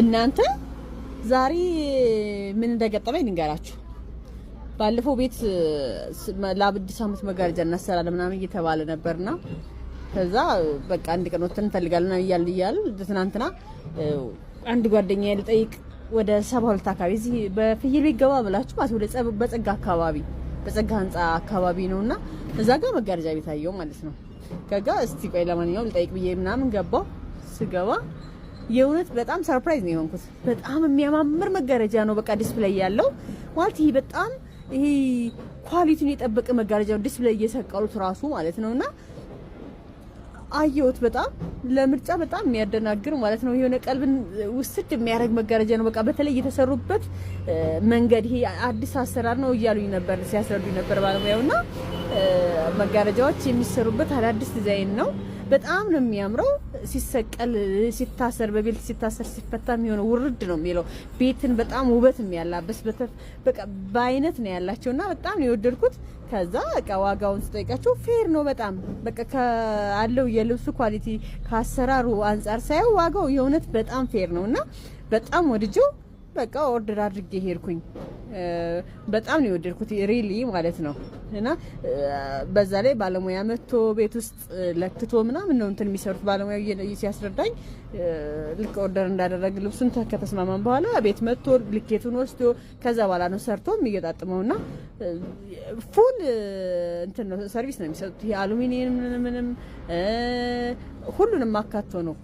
እናንተ ዛሬ ምን እንደገጠመኝ ልንገራችሁ። ባለፈው ቤት ለአዲስ ዓመት መጋረጃ እናሰራለን ምናምን እየተባለ ነበርና ከዛ በቃ አንድ ቀን ወጥተን እንፈልጋለን እያል ትናንትና አንድ ጓደኛዬ ልጠይቅ ወደ 72 አካባቢ እዚህ በፍየል ቤት ገባ ብላችሁ ወደ በጸጋ አካባቢ በጸጋ ህንጻ አካባቢ ነውና እዛ ጋር መጋረጃ ቤት አየው ማለት ነው። ከጋ እስቲ ቆይ ለማንኛውም ልጠይቅ ብዬ ምናምን ገባው። ስገባ የእውነት በጣም ሰርፕራይዝ ነው የሆንኩት። በጣም የሚያማምር መጋረጃ ነው። በቃ ዲስፕሌይ ያለው ማለት ይሄ በጣም ይሄ ኳሊቲውን የጠበቀ መጋረጃ ነው። ዲስፕሌይ እየሰቀሉት ራሱ ማለት ነውና አየሁት። በጣም ለምርጫ በጣም የሚያደናግር ማለት ነው። የሆነ ቀልብን ውስድ የሚያደርግ መጋረጃ ነው። በቃ በተለይ የተሰሩበት መንገድ ይሄ አዲስ አሰራር ነው እያሉኝ ነበር ሲያስረዱኝ ነበር ባለሙያውና መጋረጃዎች የሚሰሩበት አዲስ ዲዛይን ነው። በጣም ነው የሚያምረው። ሲሰቀል ሲታሰር በቤልት ሲታሰር ሲፈታ የሚሆነው ውርድ ነው የሚለው ቤትን በጣም ውበት የሚያላበስ በቃ በአይነት ነው ያላቸውና በጣም ነው የወደድኩት። ከዛ በቃ ዋጋውን ስጠይቃቸው ፌር ነው በጣም በቃ ካለው የልብሱ ኳሊቲ ከአሰራሩ አንፃር ሳይው ዋጋው የእውነት በጣም ፌር ነውና በጣም ወድጄው በቃ ኦርደር አድርጌ ሄድኩኝ። በጣም ነው የወደድኩት ሪሊ ማለት ነው። እና በዛ ላይ ባለሙያ መጥቶ ቤት ውስጥ ለክቶ ምናምን ነው እንትን የሚሰሩት ባለሙያው ሲያስረዳኝ ልክ ኦርደር እንዳደረግ ልብሱን ከተስማማን በኋላ ቤት መጥቶ ልኬቱን ወስዶ ከዛ በኋላ ነው ሰርቶ የሚገጣጥመውና ፉል እንትን ነው ሰርቪስ ነው የሚሰጡት። ይሄ አሉሚኒየም ምንም ሁሉንም አካቶ ነው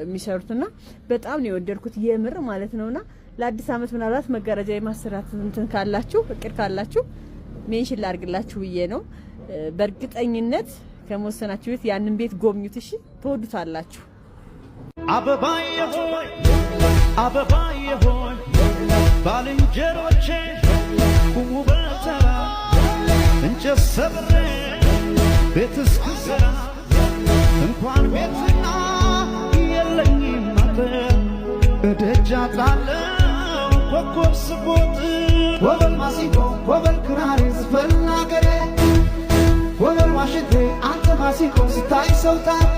የሚሰሩትና በጣም ነው የወደድኩት የምር ማለት ነውና ለአዲስ ዓመት ምናልባት መጋረጃ የማሰራት እንትን ካላችሁ እቅድ ካላችሁ ሜንሽን ላድርግላችሁ ብዬ ነው። በእርግጠኝነት ከመወሰናችሁ ቤት ያንን ቤት ጎብኙት። እሺ ትወዱታላችሁ። አበባዬ ሆይ አበባዬ ሆይ ባልንጀሮቼ ቁሙ በተራ እንጨት ሰብሬ ቤት እስክሰራ እንኳን ቤትና የለኝም አጥር እደጃ ጣለው ኮከብ ስቦጥ ወበል ማሲንቆ ወበል ክራር ዝፈን አገሬ ወበል ዋሽንቴ አንተ ማሲንቆ ሲታይ ሰው ታኮ